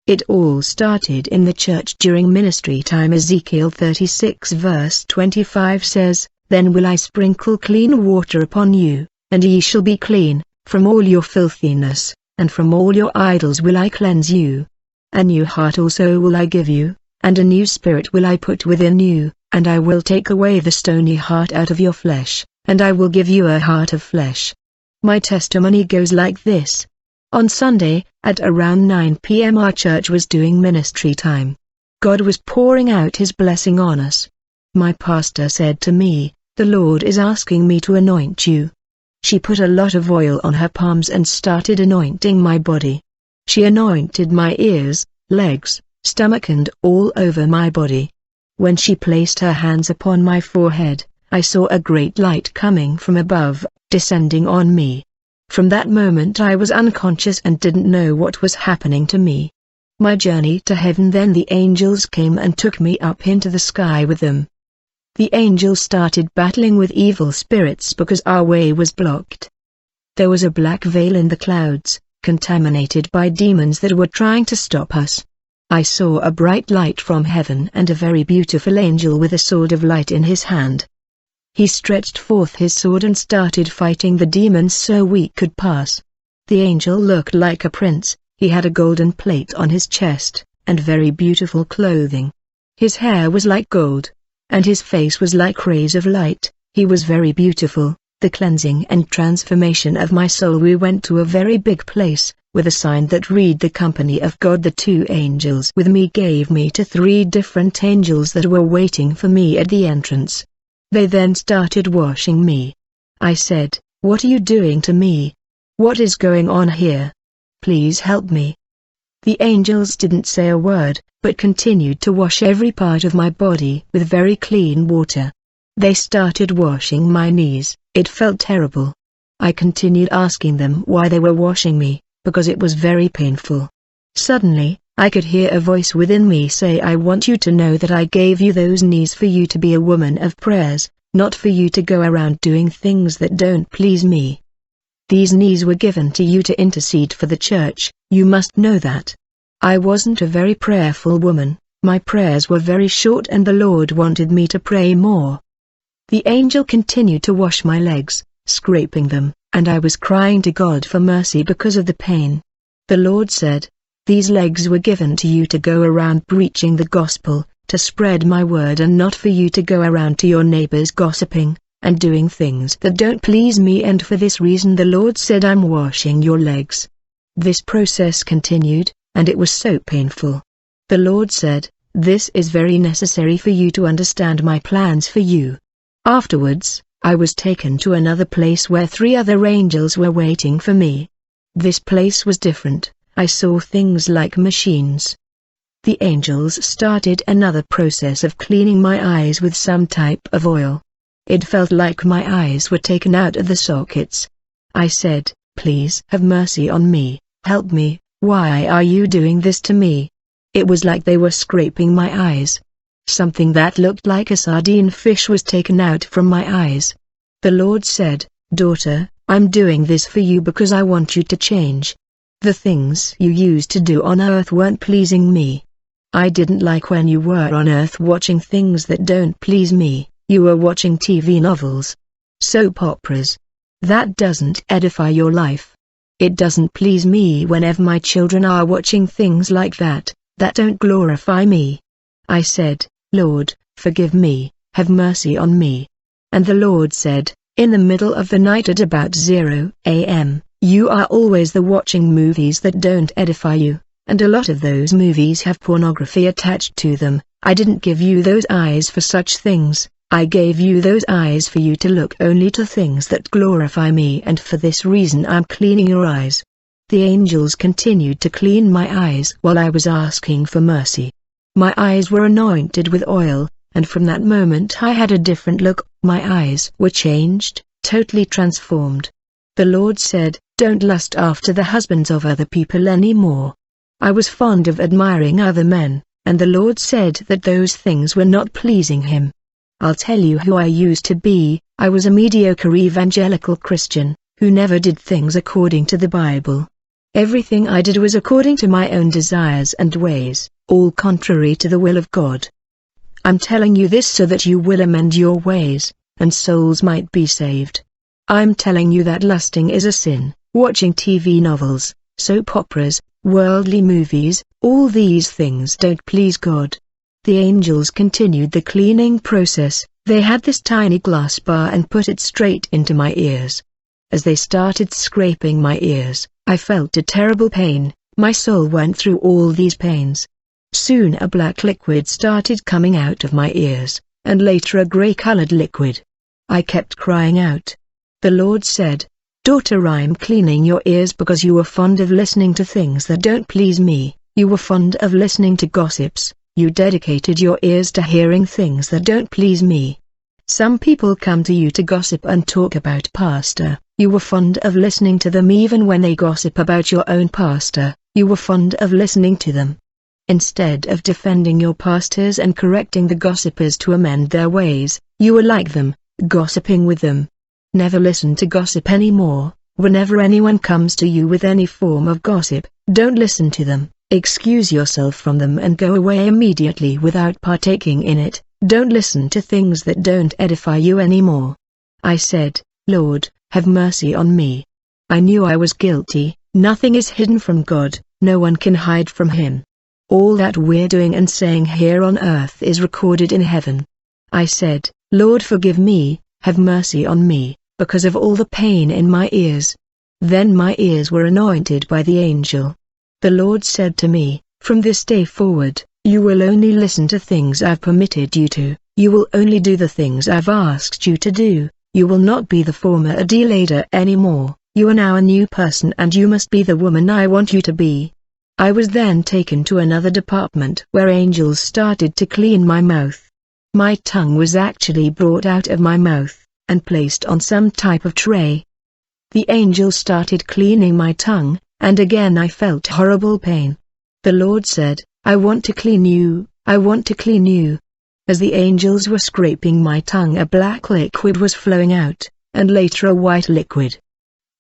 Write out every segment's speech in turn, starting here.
It all started in the church during ministry time. Ezekiel 36 verse 25 says, "Then will I sprinkle clean water upon you, and ye shall be clean, from all your filthiness, and from all your idols will I cleanse you. A new heart also will I give you, and a new spirit will I put within you, and I will take away the stony heart out of your flesh, and I will give you a heart of flesh." My testimony goes like this. On Sunday, at around 9 p.m. our church was doing ministry time. God was pouring out His blessing on us. My pastor said to me, "The Lord is asking me to anoint you." She put a lot of oil on her palms and started anointing my body. She anointed my ears, legs, stomach and all over my body. When she placed her hands upon my forehead, I saw a great light coming from above, descending on me. From that moment I was unconscious and didn't know what was happening to me. My journey to heaven. Then the angels came and took me up into the sky with them. The angels started battling with evil spirits because our way was blocked. There was a black veil in the clouds, contaminated by demons that were trying to stop us. I saw a bright light from heaven and a very beautiful angel with a sword of light in his hand. He stretched forth his sword and started fighting the demons so we could pass. The angel looked like a prince. He had a golden plate on his chest, and very beautiful clothing. His hair was like gold, and his face was like rays of light. He was very beautiful. The cleansing and transformation of my soul. We went to a very big place, with a sign that read "The Company of God." The two angels with me gave me to 3 different angels that were waiting for me at the entrance. They then started washing me. I said, "What are you doing to me? What is going on here? Please help me." The angels didn't say a word, but continued to wash every part of my body with very clean water. They started washing my knees. It felt terrible. I continued asking them why they were washing me, because it was very painful. Suddenly, I could hear a voice within me say, "I want you to know that I gave you those knees for you to be a woman of prayers, not for you to go around doing things that don't please me. These knees were given to you to intercede for the church, you must know that." I wasn't a very prayerful woman. My prayers were very short and the Lord wanted me to pray more. The angel continued to wash my legs, scraping them, and I was crying to God for mercy because of the pain. The Lord said, "These legs were given to you to go around preaching the gospel, to spread my word, and not for you to go around to your neighbors gossiping, and doing things that don't please me, and for this reason the Lord said I'm washing your legs." This process continued, and it was so painful. The Lord said, "This is very necessary for you to understand my plans for you." Afterwards, I was taken to another place where 3 other angels were waiting for me. This place was different. I saw things like machines. The angels started another process of cleaning my eyes with some type of oil. It felt like my eyes were taken out of the sockets. I said, "Please have mercy on me, help me, why are you doing this to me?" It was like they were scraping my eyes. Something that looked like a sardine fish was taken out from my eyes. The Lord said, "Daughter, I'm doing this for you because I want you to change. The things you used to do on earth weren't pleasing me. I didn't like when you were on earth watching things that don't please me. You were watching TV novels, soap operas. That doesn't edify your life. It doesn't please me whenever my children are watching things like that don't glorify me." I said, "Lord, forgive me, have mercy on me." And the Lord said, "In the middle of the night at about 0 a.m., you are always watching movies that don't edify you, and a lot of those movies have pornography attached to them. I didn't give you those eyes for such things. I gave you those eyes for you to look only to things that glorify me, and for this reason I'm cleaning your eyes." The angels continued to clean my eyes while I was asking for mercy. My eyes were anointed with oil, and from that moment I had a different look. My eyes were changed, totally transformed. The Lord said, "Don't lust after the husbands of other people anymore." I was fond of admiring other men, and the Lord said that those things were not pleasing Him. I'll tell you who I used to be. I was a mediocre evangelical Christian, who never did things according to the Bible. Everything I did was according to my own desires and ways, all contrary to the will of God. I'm telling you this so that you will amend your ways, and souls might be saved. I'm telling you that lusting is a sin, watching TV novels, soap operas, worldly movies, all these things don't please God. The angels continued the cleaning process. They had this tiny glass bar and put it straight into my ears. As they started scraping my ears, I felt a terrible pain. My soul went through all these pains. Soon a black liquid started coming out of my ears, and later a gray-colored liquid. I kept crying out. The Lord said, "Daughter, I'm cleaning your ears because you were fond of listening to things that don't please me. You were fond of listening to gossips. You dedicated your ears to hearing things that don't please me. Some people come to you to gossip and talk about pastor. You were fond of listening to them even when they gossip about your own pastor. You were fond of listening to them. Instead of defending your pastors and correcting the gossipers to amend their ways, you were like them, gossiping with them. Never listen to gossip anymore. Whenever anyone comes to you with any form of gossip, don't listen to them. Excuse yourself from them and go away immediately without partaking in it. Don't listen to things that don't edify you anymore." I said, "Lord, have mercy on me. I knew I was guilty. Nothing is hidden from God, no one can hide from Him. All that we're doing and saying here on earth is recorded in heaven." I said, "Lord, forgive me, have mercy on me, because of all the pain in my ears." Then my ears were anointed by the angel. The Lord said to me, "From this day forward, you will only listen to things I've permitted you to, you will only do the things I've asked you to do, you will not be the former Adelaide anymore, you are now a new person and you must be the woman I want you to be." I was then taken to another department where angels started to clean my mouth. My tongue was actually brought out of my mouth, and placed on some type of tray. The angels started cleaning my tongue, and again I felt horrible pain. The Lord said, "I want to clean you, I want to clean you." As the angels were scraping my tongue, a black liquid was flowing out, and later a white liquid.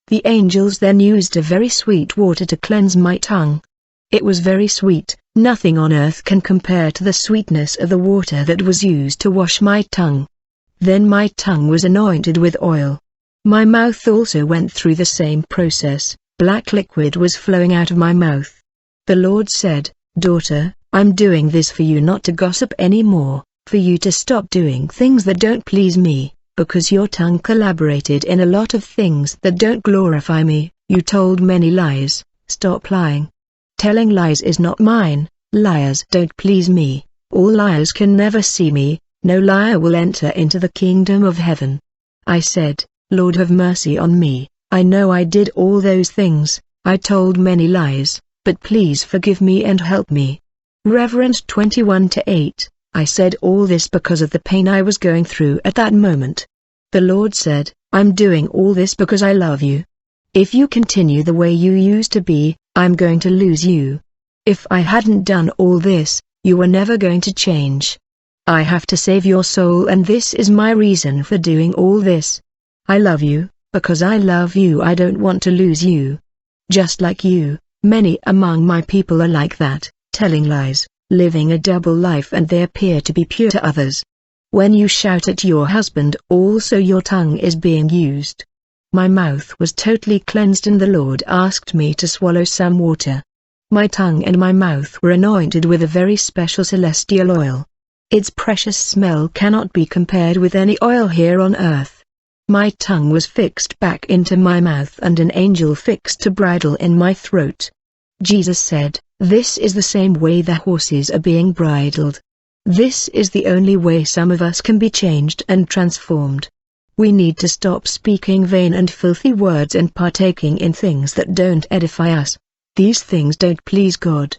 The angels then used a very sweet water to cleanse my tongue. It was very sweet. Nothing on earth can compare to the sweetness of the water that was used to wash my tongue. Then my tongue was anointed with oil. My mouth also went through the same process. Black liquid was flowing out of my mouth. The Lord said, "Daughter, I'm doing this for you not to gossip anymore, for you to stop doing things that don't please me, because your tongue collaborated in a lot of things that don't glorify me. You told many lies. Stop lying. Telling lies is not mine. Liars don't please me. All liars can never see me. No liar will enter into the kingdom of heaven." I said, "Lord, have mercy on me. I know I did all those things. I told many lies, but please forgive me and help me." Reverend 21-8, I said all this because of the pain I was going through at that moment. The Lord said, "I'm doing all this because I love you. If you continue the way you used to be, I'm going to lose you. If I hadn't done all this, you were never going to change. I have to save your soul, and this is my reason for doing all this. I love you, because I love you. I don't want to lose you. Just like you, many among my people are like that, telling lies, living a double life, and they appear to be pure to others. When you shout at your husband, also your tongue is being used." My mouth was totally cleansed and the Lord asked me to swallow some water. My tongue and my mouth were anointed with a very special celestial oil. Its precious smell cannot be compared with any oil here on earth. My tongue was fixed back into my mouth and an angel fixed a bridle in my throat. Jesus said, "This is the same way the horses are being bridled. This is the only way some of us can be changed and transformed. We need to stop speaking vain and filthy words and partaking in things that don't edify us. These things don't please God."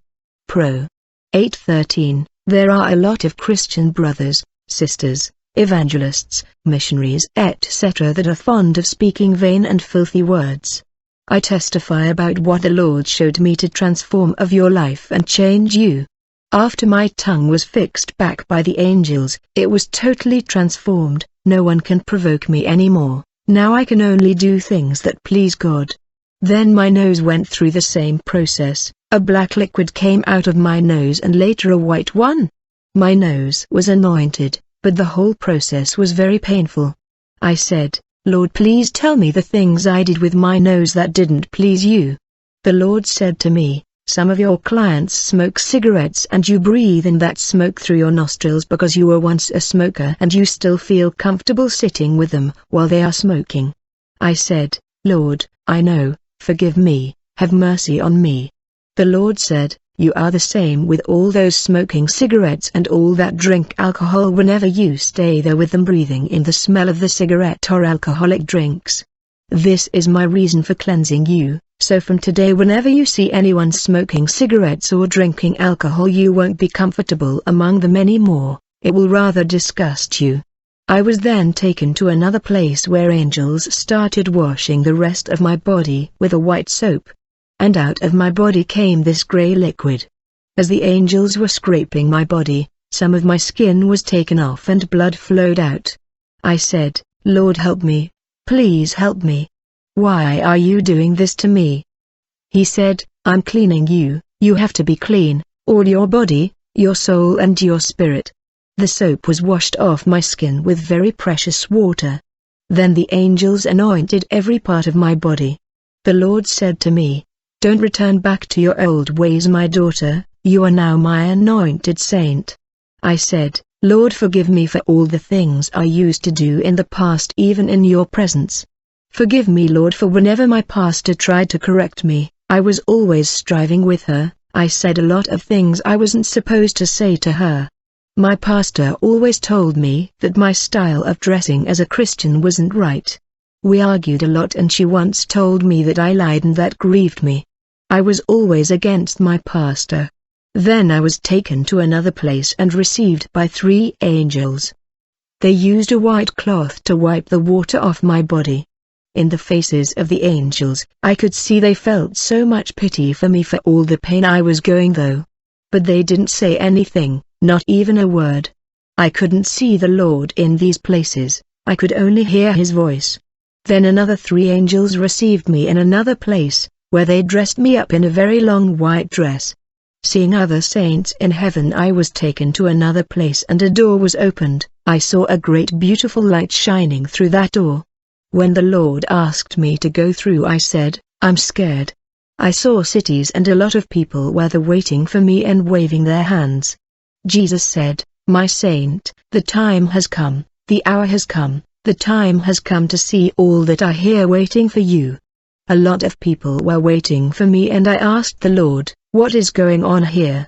Pro. 8:13. There are a lot of Christian brothers, sisters, evangelists, missionaries, etc. that are fond of speaking vain and filthy words. I testify about what the Lord showed me to transform of your life and change you. After my tongue was fixed back by the angels, it was totally transformed. No one can provoke me anymore. Now I can only do things that please God. Then my nose went through the same process. A black liquid came out of my nose and later a white one. My nose was anointed, but the whole process was very painful. I said, Lord, please tell me the things I did with my nose that didn't please you. The Lord said to me, some of your clients smoke cigarettes and you breathe in that smoke through your nostrils because you were once a smoker and you still feel comfortable sitting with them while they are smoking. I said, Lord, I know, forgive me, have mercy on me. The Lord said, you are the same with all those smoking cigarettes and all that drink alcohol whenever you stay there with them breathing in the smell of the cigarette or alcoholic drinks. This is my reason for cleansing you, so from today whenever you see anyone smoking cigarettes or drinking alcohol you won't be comfortable among them anymore, it will rather disgust you. I was then taken to another place where angels started washing the rest of my body with a white soap. And out of my body came this grey liquid. As the angels were scraping my body, some of my skin was taken off and blood flowed out. I said, Lord, help me, please help me. Why are you doing this to me? He said, I'm cleaning you, you have to be clean, all your body, your soul and your spirit. The soap was washed off my skin with very precious water. Then the angels anointed every part of my body. The Lord said to me, don't return back to your old ways, my daughter, you are now my anointed saint. I said, Lord, forgive me for all the things I used to do in the past, even in your presence. Forgive me, Lord, for whenever my pastor tried to correct me, I was always striving with her. I said a lot of things I wasn't supposed to say to her. My pastor always told me that my style of dressing as a Christian wasn't right. We argued a lot and she once told me that I lied and that grieved me. I was always against my pastor. Then I was taken to another place and received by 3 angels. They used a white cloth to wipe the water off my body. In the faces of the angels, I could see they felt so much pity for me for all the pain I was going through. But they didn't say anything, not even a word. I couldn't see the Lord in these places, I could only hear his voice. Then another 3 angels received me in another place, where they dressed me up in a very long white dress. Seeing other saints in heaven, I was taken to another place and a door was opened. I saw a great beautiful light shining through that door. When the Lord asked me to go through, I said, I'm scared. I saw cities and a lot of people were there waiting for me and waving their hands. Jesus said, my saint, the time has come, the hour has come, the time has come to see all that are here waiting for you. A lot of people were waiting for me and I asked the Lord, what is going on here?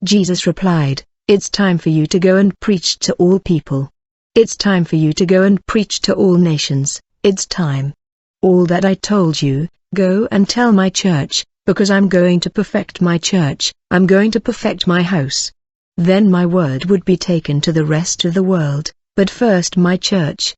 Jesus replied, it's time for you to go and preach to all people. It's time for you to go and preach to all nations, it's time. All that I told you, go and tell my church, because I'm going to perfect my church, I'm going to perfect my house. Then my word would be taken to the rest of the world, but first my church,